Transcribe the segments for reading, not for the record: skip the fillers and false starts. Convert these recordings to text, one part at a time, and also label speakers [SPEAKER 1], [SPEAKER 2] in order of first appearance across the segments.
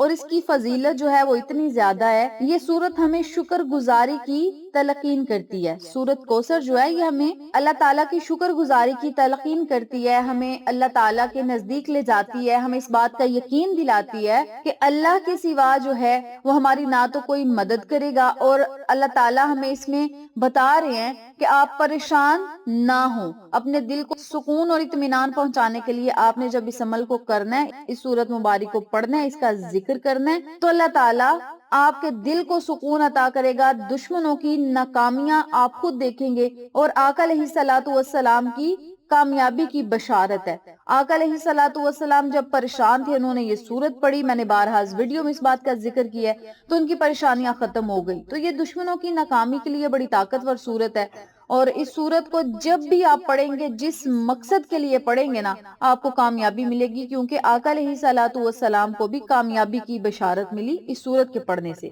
[SPEAKER 1] اور اس کی فضیلت جو ہے وہ اتنی زیادہ ہے. یہ سورت ہمیں شکر گزاری کی تلقین کرتی ہے. سورت کوثر جو ہے یہ ہمیں اللہ تعالیٰ کی شکر گزاری کی تلقین کرتی ہے، ہمیں اللہ تعالیٰ کے نزدیک لے جاتی ہے، ہمیں اس بات کا یقین دلاتی ہے کہ اللہ کے سوا جو ہے وہ ہماری نہ تو کوئی مدد کرے گا، اور اللہ تعالیٰ ہمیں اس میں بتا رہے ہیں کہ آپ پریشان نہ ہوں. اپنے دل کو سکون اور اطمینان پہنچانے کے لیے آپ نے جب اس عمل کو کرنا ہے، اس سورت مبارک کو پڑھنا ہے، اس کا ذکر کرنا ہے، تو اللہ تعالیٰ آپ کے دل کو سکون عطا کرے گا. دشمنوں کی ناکامیاں آپ خود دیکھیں گے، اور آقا علیہ الصلوۃ والسلام کی کامیابی کی بشارت ہے. آقا علیہ الصلوۃ والسلام جب پریشان تھے، انہوں نے یہ سورت پڑھی، میں نے بارہا اس ویڈیو میں اس بات کا ذکر کیا ہے، تو ان کی پریشانیاں ختم ہو گئی. تو یہ دشمنوں کی ناکامی کے لیے بڑی طاقتور سورت ہے، اور اس سورت کو جب بھی آپ پڑھیں گے، جس مقصد کے لیے پڑھیں گے نا، آپ کو کامیابی ملے گی، کیونکہ آقا علیہ الصلوۃ والسلام کو بھی کامیابی کی بشارت ملی اس سورت کے پڑھنے سے.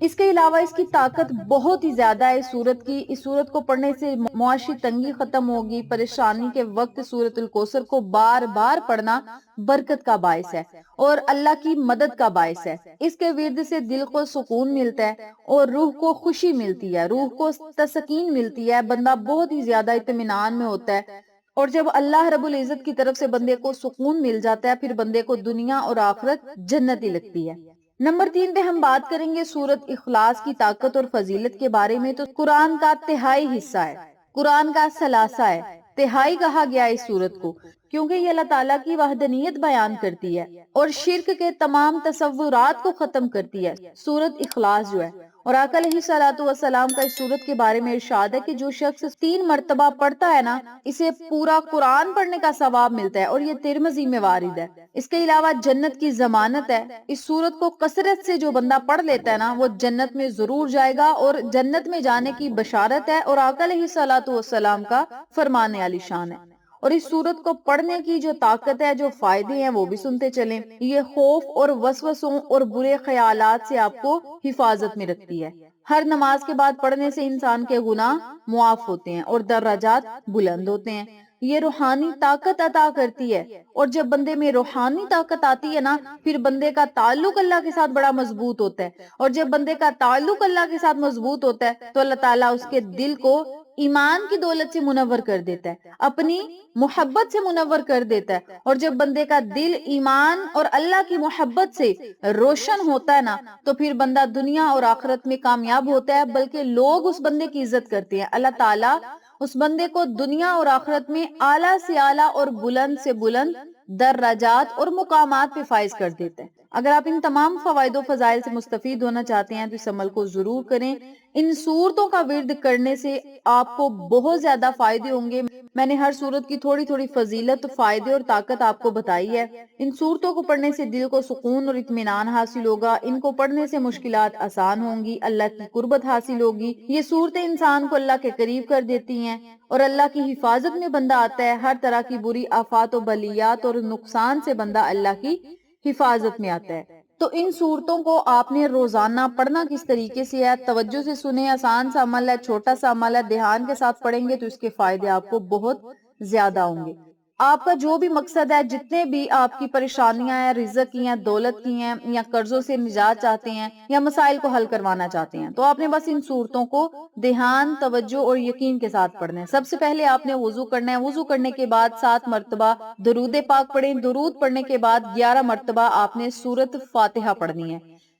[SPEAKER 1] اس کے علاوہ اس کی طاقت بہت ہی زیادہ ہے اس سورت کی. اس سورت کو پڑھنے سے معاشی تنگی ختم ہوگی. پریشانی کے وقت سورت الکوثر کو بار بار پڑھنا برکت کا باعث ہے اور اللہ کی مدد کا باعث ہے. اس کے ورد سے دل کو سکون ملتا ہے اور روح کو خوشی ملتی ہے، روح کو تسکین ملتی ہے، بندہ بہت ہی زیادہ اطمینان میں ہوتا ہے. اور جب اللہ رب العزت کی طرف سے بندے کو سکون مل جاتا ہے، پھر بندے کو دنیا اور آخرت جنتی لگتی ہے. نمبر 3 پہ ہم بات کریں گے سورت اخلاص کی طاقت اور فضیلت کے بارے میں. تو قرآن کا تہائی حصہ ہے، قرآن کا ثلاثہ ہے. تہائی کہا گیا اس سورت کو کیونکہ یہ اللہ تعالیٰ کی وحدانیت بیان کرتی ہے اور شرک کے تمام تصورات کو ختم کرتی ہے. سورت اخلاص جو ہے، اور آقا علیہ الصلوۃ والسلام کا اس سورت کے بارے میں ارشاد ہے کہ جو شخص 3 مرتبہ پڑھتا ہے نا، اسے پورا قرآن پڑھنے کا ثواب ملتا ہے، اور یہ ترمذی میں وارد ہے. اس کے علاوہ جنت کی ضمانت ہے. اس سورت کو کثرت سے جو بندہ پڑھ لیتا ہے نا، وہ جنت میں ضرور جائے گا، اور جنت میں جانے کی بشارت ہے، اور آقا علیہ الصلوۃ والسلام کا فرمان عالی شان ہے. اور اس سورت کو پڑھنے کی جو طاقت ہے، جو فائدے ہیں، وہ بھی سنتے چلیں. یہ خوف اور وسوسوں اور برے خیالات سے آپ کو حفاظت میں رکھتی ہے. ہر نماز کے بعد پڑھنے سے انسان کے گناہ معاف ہوتے ہیں اور درجات بلند ہوتے ہیں. یہ روحانی طاقت عطا کرتی ہے، اور جب بندے میں روحانی طاقت آتی ہے نا، پھر بندے کا تعلق اللہ کے ساتھ بڑا مضبوط ہوتا ہے. اور جب بندے کا تعلق اللہ کے ساتھ مضبوط ہوتا ہے تو اللہ تعالیٰ اس کے دل کو ایمان کی دولت سے منور کر دیتا ہے، اپنی محبت سے منور کر دیتا ہے. اور جب بندے کا دل ایمان اور اللہ کی محبت سے روشن ہوتا ہے نا، تو پھر بندہ دنیا اور آخرت میں کامیاب ہوتا ہے، بلکہ لوگ اس بندے کی عزت کرتے ہیں. اللہ تعالیٰ اس بندے کو دنیا اور آخرت میں اعلیٰ سے اعلیٰ اور بلند سے بلند درجات اور مقامات پہ فائز کر دیتے ہیں. اگر آپ ان تمام فوائد و فضائل سے مستفید ہونا چاہتے ہیں تو اس عمل کو ضرور کریں. ان سورتوں کا ورد کرنے سے آپ کو بہت زیادہ فائدے ہوں گے. میں نے ہر سورت کی تھوڑی تھوڑی فضیلت، فائدے اور طاقت آپ کو بتائی ہے. ان سورتوں کو پڑھنے سے دل کو سکون اور اطمینان حاصل ہوگا. ان کو پڑھنے سے مشکلات آسان ہوں گی، اللہ کی قربت حاصل ہوگی. یہ صورتیں انسان کو اللہ کے قریب کر دیتی ہیں اور اللہ کی حفاظت میں بندہ آتا ہے. ہر طرح کی بری آفات و بلیات اور نقصان سے بندہ اللہ کی حفاظت میں آتا ہے. تو ان صورتوں کو آپ نے روزانہ پڑھنا کس طریقے سے ہے، توجہ سے سنیں. آسان سا عمل ہے، چھوٹا سا عمل ہے، دھیان کے ساتھ پڑھیں گے تو اس کے فائدے آپ کو بہت زیادہ ہوں گے. آپ کا جو بھی مقصد ہے، جتنے بھی آپ کی پریشانیاں ہیں، رزق کی ہیں، دولت کی ہیں، یا قرضوں سے نجات چاہتے ہیں، یا مسائل کو حل کروانا چاہتے ہیں، تو آپ نے بس ان صورتوں کو دھیان، توجہ اور یقین کے ساتھ پڑھنا ہے. سب سے پہلے آپ نے وضو کرنا ہے. وضو کرنے کے بعد 7 مرتبہ درود پاک پڑھیں. درود پڑھنے کے بعد 11 مرتبہ آپ نے سورت فاتحہ پڑھنی ہے.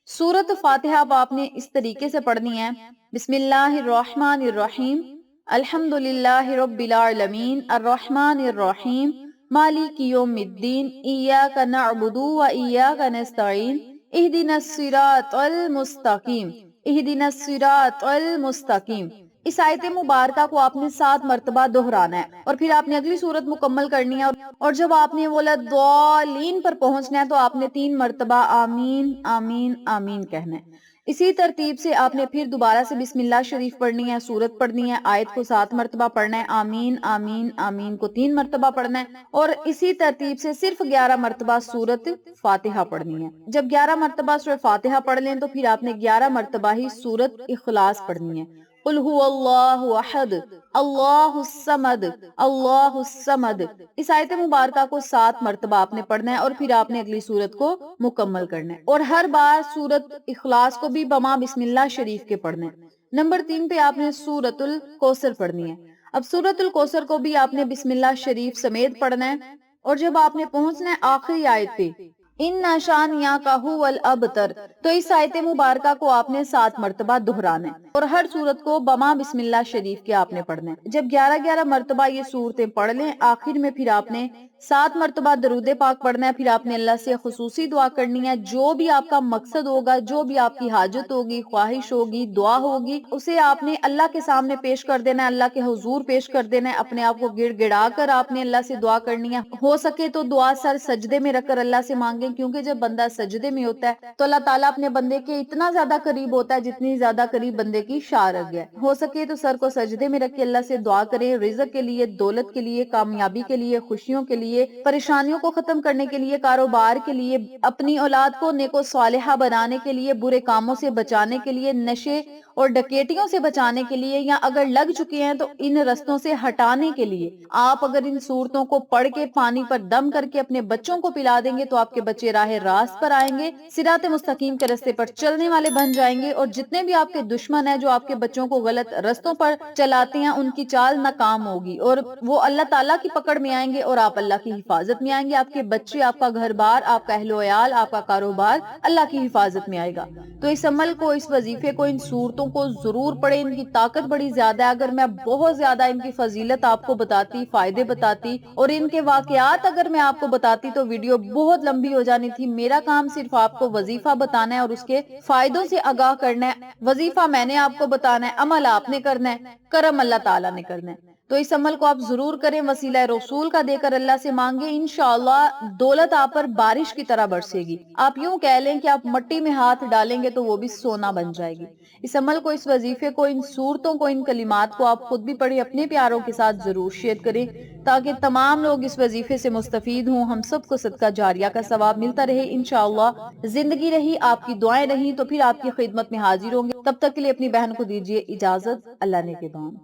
[SPEAKER 1] سورت فاتحہ آپ نے اس طریقے سے پڑھنی ہے: بسم اللہ الرحمن الرحیم، الحمد للہ رب العالمین، الرحمن الرحیم، مالک یوم الدین، ایاک نعبد و ایاک نستعین، اہدنا الصراط المستقیم، اہدنا الصراط المستقیم. اس آیت مبارکہ کو آپ نے 7 مرتبہ دہرانا ہے، اور پھر آپ نے اگلی سورت مکمل کرنی ہے. اور جب آپ نے ولضالین پر پہنچنا ہے تو آپ نے 3 مرتبہ آمین آمین آمین کہنا ہے. اسی ترتیب سے آپ نے پھر دوبارہ سے بسم اللہ شریف پڑھنی ہے، سورت پڑھنی ہے، آیت کو 7 مرتبہ پڑھنا ہے، آمین آمین آمین کو 3 مرتبہ پڑھنا ہے، اور اسی ترتیب سے صرف 11 مرتبہ سورت فاتحہ پڑھنی ہے. جب 11 مرتبہ سورت فاتحہ پڑھ لیں تو پھر آپ نے 11 مرتبہ ہی سورت اخلاص پڑھنی ہے. قل هو اللہ احد اللہ الصمد اللہ الصمد۔ اس آیت مبارکہ کو 7 مرتبہ آپ نے پڑھنا ہے اور پھر آپ نے اگلی سورت کو مکمل کرنا ہے، اور ہر بار سورت اخلاص کو بھی بما بسم اللہ شریف کے پڑھنا ہے۔ نمبر 3 پہ آپ نے سورت الکوثر پڑھنی ہے۔ اب سورت الکوثر کو بھی آپ نے بسم اللہ شریف سمیت پڑھنا ہے، اور جب آپ نے پہنچنا ہے آخری آیت پہ ان نشانیاں کا الابتر، تو اس آیت مبارکہ کو آپ نے 7 مرتبہ دہرانا ہے، اور ہر سورت کو بما بسم اللہ شریف کے آپ نے پڑھنا ہے۔ جب 11 مرتبہ یہ سورتیں پڑھ لیں، آخر میں پھر آپ نے 7 مرتبہ درود پاک پڑھنا ہے، پھر آپ نے اللہ سے خصوصی دعا کرنی ہے، جو بھی آپ کا مقصد ہوگا، جو بھی آپ کی حاجت ہوگی، خواہش ہوگی، دعا ہوگی، اسے آپ نے اللہ کے سامنے پیش کر دینا ہے، اللہ کے حضور پیش کر دینا ہے، اپنے آپ کو گڑ گڑا کر آپ نے اللہ سے دعا کرنی ہے۔ ہو سکے تو دعا سر سجدے میں رکھ کر اللہ سے مانگیں، کیونکہ جب بندہ سجدے میں ہوتا ہے تو اللہ تعالیٰ اپنے بندے کے اتنا زیادہ قریب ہوتا ہے جتنی زیادہ قریب بندے کی شارگ ہے۔ ہو سکے تو سر کو سجدے میں رکھ کے اللہ سے دعا کریں، رزق کے لیے، دولت کے لیے، کامیابی کے لیے، خوشیوں کے لیے، پریشانیوں کو ختم کرنے کے لیے، کاروبار کے لیے، اپنی اولاد کو نیک و صالحہ بنانے کے لیے، برے کاموں سے بچانے کے لیے، نشے اور ڈکیٹیوں سے بچانے کے لیے، یا اگر لگ چکے ہیں تو ان رستوں سے ہٹانے کے لیے آپ اگر ان صورتوں کو پڑھ کے پانی پر دم کر کے اپنے بچوں کو پلا دیں گے تو آپ کے بچے راہ راست پر آئیں گے، صراط مستقیم کے راستے پر چلنے والے بن جائیں گے، اور جتنے بھی آپ کے دشمن ہیں جو آپ کے بچوں کو غلط رستوں پر چلاتے ہیں ان کی چال ناکام ہوگی، اور وہ اللہ تعالیٰ کی پکڑ میں آئیں گے اور آپ اللہ کی حفاظت میں آئیں گے۔ آپ کے بچے، آپ کا گھر بار، آپ کا اہل و عیال، آپ کا کاروبار اللہ کی حفاظت میں آئے گا۔ تو اس عمل کو، اس وظیفے کو، ان صورتوں کو ضرور پڑھیں۔ ان کی طاقت بڑی زیادہ ہے، اگر میں بہت زیادہ ان کی فضیلت آپ کو بتاتی، فائدے بتاتی اور ان کے واقعات اگر میں آپ کو بتاتی تو ویڈیو بہت لمبی ہو جانی تھی۔ میرا کام صرف آپ کو وظیفہ بتانا ہے اور اس کے فائدوں سے آگاہ کرنا ہے۔ وظیفہ میں نے آپ کو بتانا ہے، عمل آپ نے کرنا ہے، کرم اللہ تعالیٰ نے کرنا ہے۔ تو اس عمل کو آپ ضرور کریں، وسیلہ رسول کا دے کر اللہ سے مانگیں، انشاءاللہ دولت آپ پر بارش کی طرح برسے گی۔ آپ یوں کہہ لیں کہ آپ مٹی میں ہاتھ ڈالیں گے تو وہ بھی سونا بن جائے گی۔ اس عمل کو، اس وظیفے کو، ان صورتوں کو، ان کلمات کو آپ خود بھی پڑھیں، اپنے پیاروں کے ساتھ ضرور شیئر کریں تاکہ تمام لوگ اس وظیفے سے مستفید ہوں، ہم سب کو صدقہ جاریہ کا ثواب ملتا رہے انشاءاللہ۔ زندگی رہی، آپ کی دعائیں رہیں تو پھر آپ کی خدمت میں حاضر ہوں گے۔ تب تک کے لیے اپنی بہن کو دیجیے اجازت، اللہ نے کے بام۔